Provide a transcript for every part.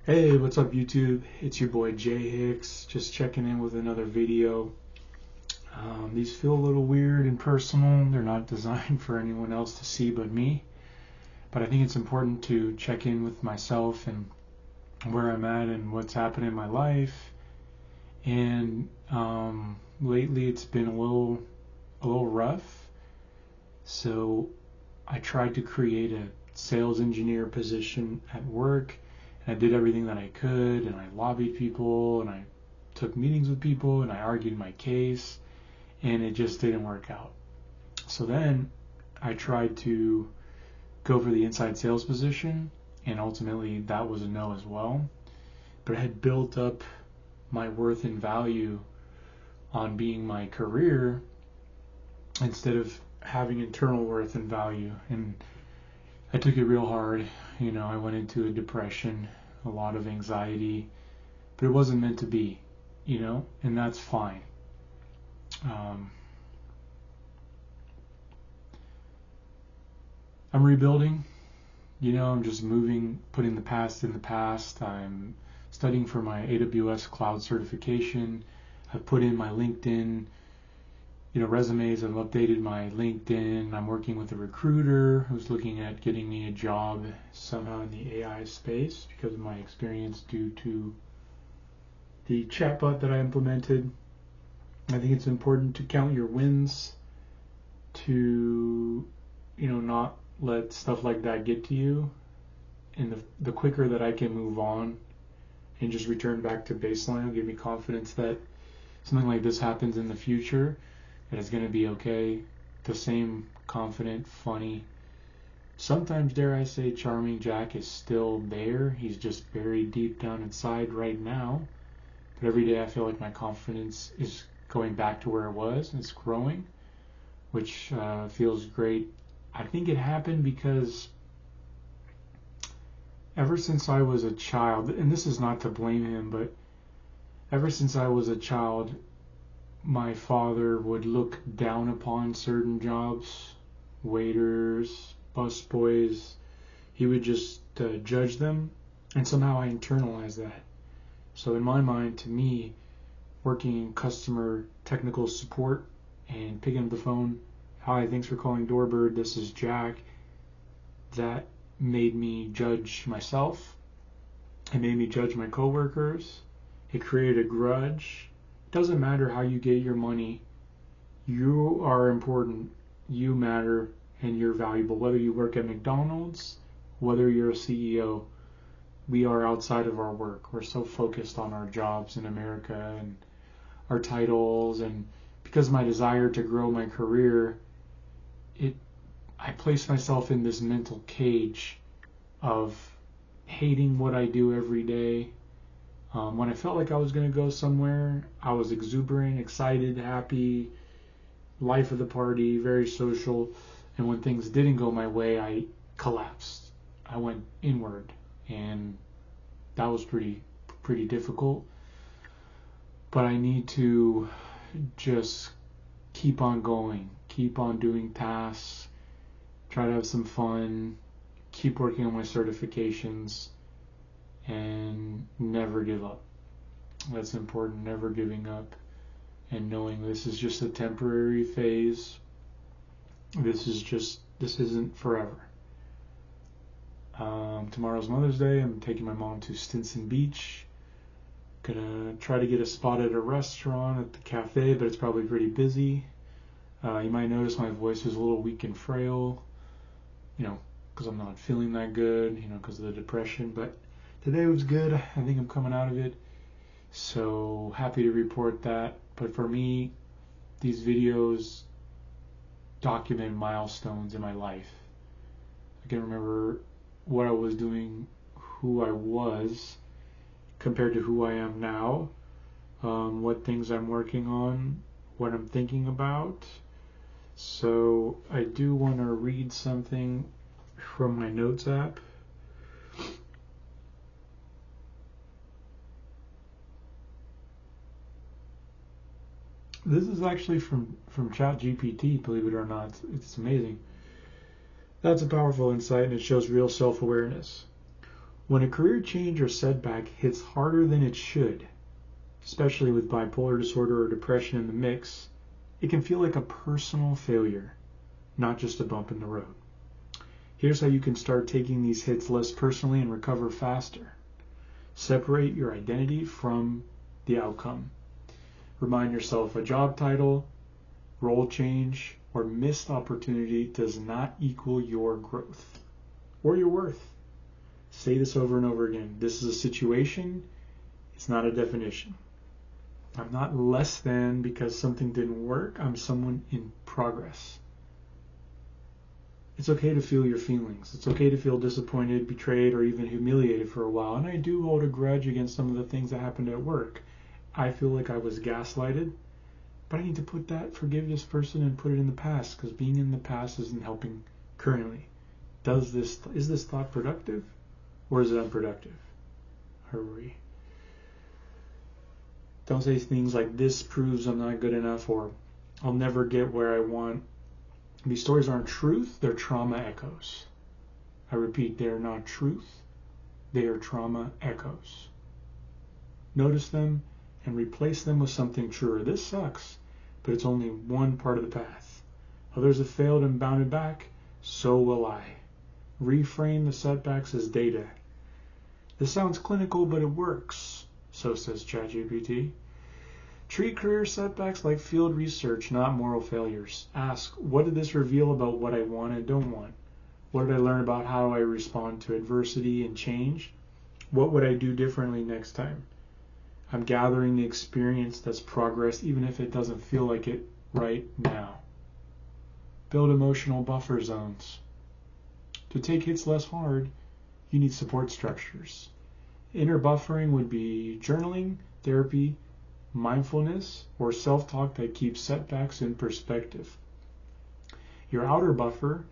Hey, what's up YouTube? It's your boy Jay Hicks, just checking in with another video. These feel a little weird and personal. They're not designed for anyone else to see but me. But I think it's important to check in with myself and where I'm at and what's happening in my life. And lately it's been a little rough. So I tried to create a sales engineer position at work. I did everything that I could, and I lobbied people, and I took meetings with people, and I argued my case, and it just didn't work out. So then I tried to go for the inside sales position, and ultimately that was a no as well. But I had built up my worth and value on being my career instead of having internal worth and value. And I took it real hard. I went into a depression, a lot of anxiety, but it wasn't meant to be, and that's fine. I'm rebuilding, I'm just moving, putting the past in the past. I'm studying for my AWS cloud certification. I've put in my LinkedIn resumes. I've updated my LinkedIn. I'm working with a recruiter who's looking at getting me a job somehow in the AI space because of my experience due to the chatbot that I implemented. I think it's important to count your wins, to not let stuff like that get to you. And the quicker that I can move on and just return back to baseline will give me confidence that something like this happens in the future, that it's going to be okay. The same confident, funny, sometimes dare I say charming Jack is still there. He's just buried deep down inside right now. But every day I feel like my confidence is going back to where it was, and it's growing, which feels great. I think it happened because ever since I was a child, and this is not to blame him, but ever since I was a child, my father would look down upon certain jobs, waiters, busboys. He would just judge them, and somehow I internalized that. So in my mind, to me, working in customer technical support and picking up the phone, hi, thanks for calling Doorbird, this is Jack, that made me judge myself. It made me judge my coworkers. It created a grudge. It doesn't matter how you get your money. You are important. You matter, and you're valuable. Whether you work at McDonald's, whether you're a CEO, we are outside of our work. We're so focused on our jobs in America and our titles, and because of my desire to grow my career, I place myself in this mental cage of hating what I do every day. When I felt like I was going to go somewhere, I was exuberant, excited, happy, life of the party, very social. And when things didn't go my way, I collapsed. I went inward, and that was pretty difficult. But I need to just keep on going, keep on doing tasks, try to have some fun, keep working on my certifications, and never give up. That's important, never giving up, and knowing this is just a temporary phase. This isn't forever. Tomorrow's Mother's Day. I'm taking my mom to Stinson Beach. Gonna try to get a spot at a restaurant at the cafe, but it's probably pretty busy. You might notice my voice is a little weak and frail, because I'm not feeling that good, because of the depression. But today was good. I think I'm coming out of it. So happy to report that. But for me, these videos document milestones in my life. I can remember what I was doing, who I was compared to who I am now, what things I'm working on, what I'm thinking about. So I do want to read something from my notes app. This is actually from ChatGPT, believe it or not. It's amazing. That's a powerful insight, and it shows real self-awareness. When a career change or setback hits harder than it should, especially with bipolar disorder or depression in the mix, it can feel like a personal failure, not just a bump in the road. Here's how you can start taking these hits less personally and recover faster. Separate your identity from the outcome. Remind yourself a job title, role change, or missed opportunity does not equal your growth or your worth. Say this over and over again. This is a situation, it's not a definition. I'm not less than because something didn't work. I'm someone in progress. It's okay to feel your feelings. It's okay to feel disappointed, betrayed, or even humiliated for a while. And I do hold a grudge against some of the things that happened at work. I feel like I was gaslighted, but I need to forgive this person and put it in the past, because being in the past isn't helping currently. Is this thought productive or is it unproductive? Hurry. Don't say things like, this proves I'm not good enough, or I'll never get where I want. These stories aren't truth, they're trauma echoes. I repeat, they are not truth, they are trauma echoes. Notice them and replace them with something truer. This sucks, but it's only one part of the path. Others have failed and bounded back, so will I. Reframe the setbacks as data. This sounds clinical, but it works, so says ChatGPT. Treat career setbacks like field research, not moral failures. Ask, what did this reveal about what I want and don't want? What did I learn about how I respond to adversity and change? What would I do differently next time? I'm gathering the experience that's progress, even if it doesn't feel like it right now. Build emotional buffer zones. To take hits less hard, you need support structures. Inner buffering would be journaling, therapy, mindfulness, or self-talk that keeps setbacks in perspective. Your outer buffer,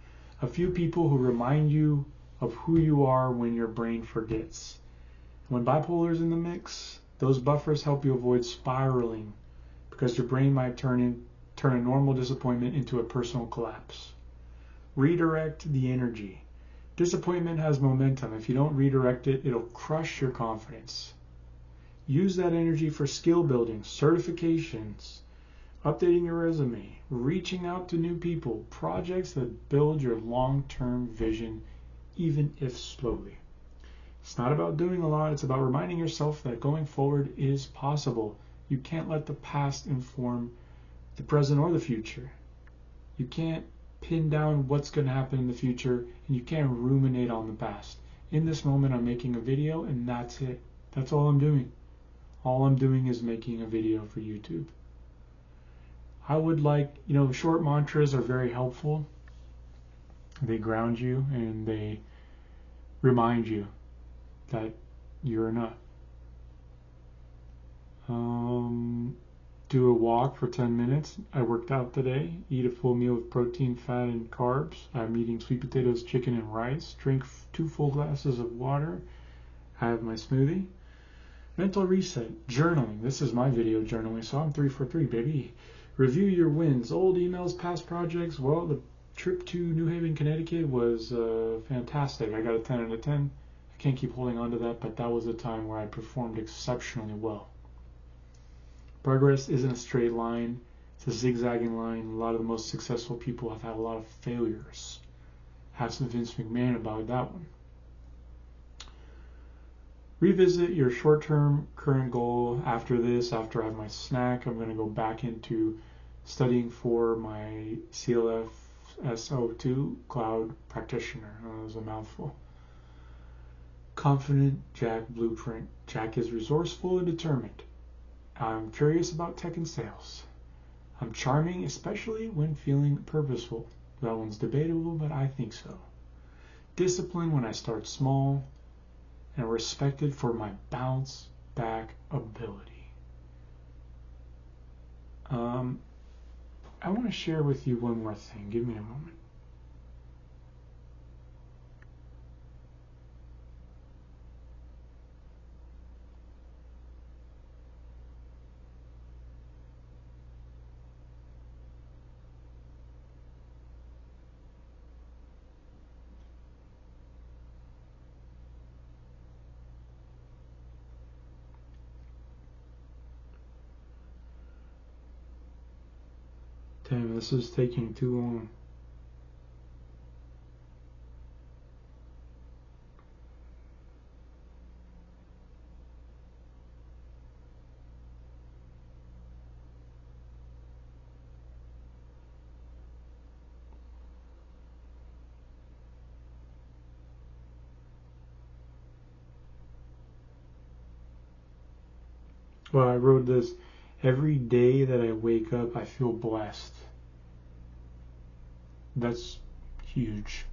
a few people who remind you of who you are when your brain forgets. When bipolar is in the mix, those buffers help you avoid spiraling, because your brain might turn a normal disappointment into a personal collapse. Redirect the energy. Disappointment has momentum. If you don't redirect it, it'll crush your confidence. Use that energy for skill building, certifications, updating your resume, reaching out to new people, projects that build your long-term vision, even if slowly. It's not about doing a lot, it's about reminding yourself that going forward is possible. You can't let the past inform the present or the future. You can't pin down what's going to happen in the future, and you can't ruminate on the past. In this moment, I'm making a video, and that's it. That's all I'm doing. All I'm doing is making a video for YouTube. I would like, short mantras are very helpful. They ground you and they remind you that you're enough. Do a walk for 10 minutes. I worked out today. Eat a full meal of protein, fat, and carbs. I'm eating sweet potatoes, chicken, and rice. Drink 2 full glasses of water. Have my smoothie. Mental reset. Journaling. This is my video journaling, so I'm 3 for 3, baby. Review your wins. Old emails, past projects. Well, the trip to New Haven, Connecticut was fantastic. I got a 10 out of 10. I can't keep holding on to that, but that was a time where I performed exceptionally well. Progress isn't a straight line. It's a zigzagging line. A lot of the most successful people have had a lot of failures. Have some Vince McMahon about that one. Revisit your short-term current goal after this. After I have my snack, I'm going to go back into studying for my CLF SO2 Cloud Practitioner. That was a mouthful. Confident Jack Blueprint. Jack is resourceful and determined. I'm curious about tech and sales. I'm charming, especially when feeling purposeful. That one's debatable, but I think so. Disciplined when I start small, and respected for my bounce back ability. I want to share with you one more thing. Give me a moment. Damn, this is taking too long. Well, I wrote this: every day that I wake up, I feel blessed. That's huge.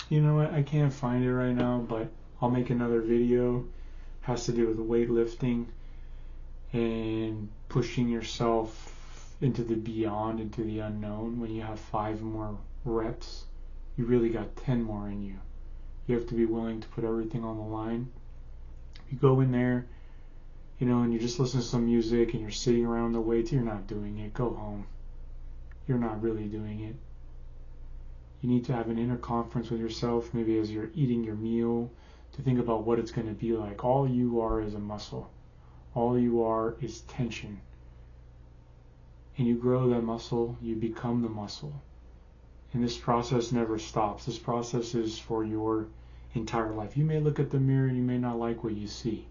You know what? I can't find it right now, but I'll make another video. Has to do with weightlifting and pushing yourself into the beyond, into the unknown. When you have 5 more reps, you really got 10 more in you. You have to be willing to put everything on the line. You go in there, and you just listen to some music and you're sitting around the weights, you're not doing it. Go home. You're not really doing it. You need to have an inner conference with yourself, maybe as you're eating your meal, to think about what it's going to be like. All you are is a muscle. All you are is tension. And you grow that muscle, you become the muscle. And this process never stops. This process is for your entire life. You may look at the mirror and you may not like what you see,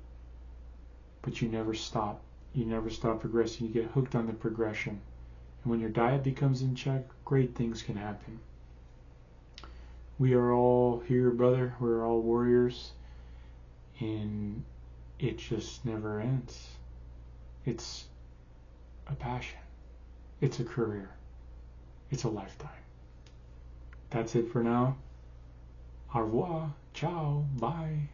but you never stop. You never stop progressing. You get hooked on the progression. And when your diet becomes in check, great things can happen. We are all here, brother. We're all warriors. And it just never ends. It's a passion. It's a career. It's a lifetime. That's it for now. Au revoir. Ciao. Bye.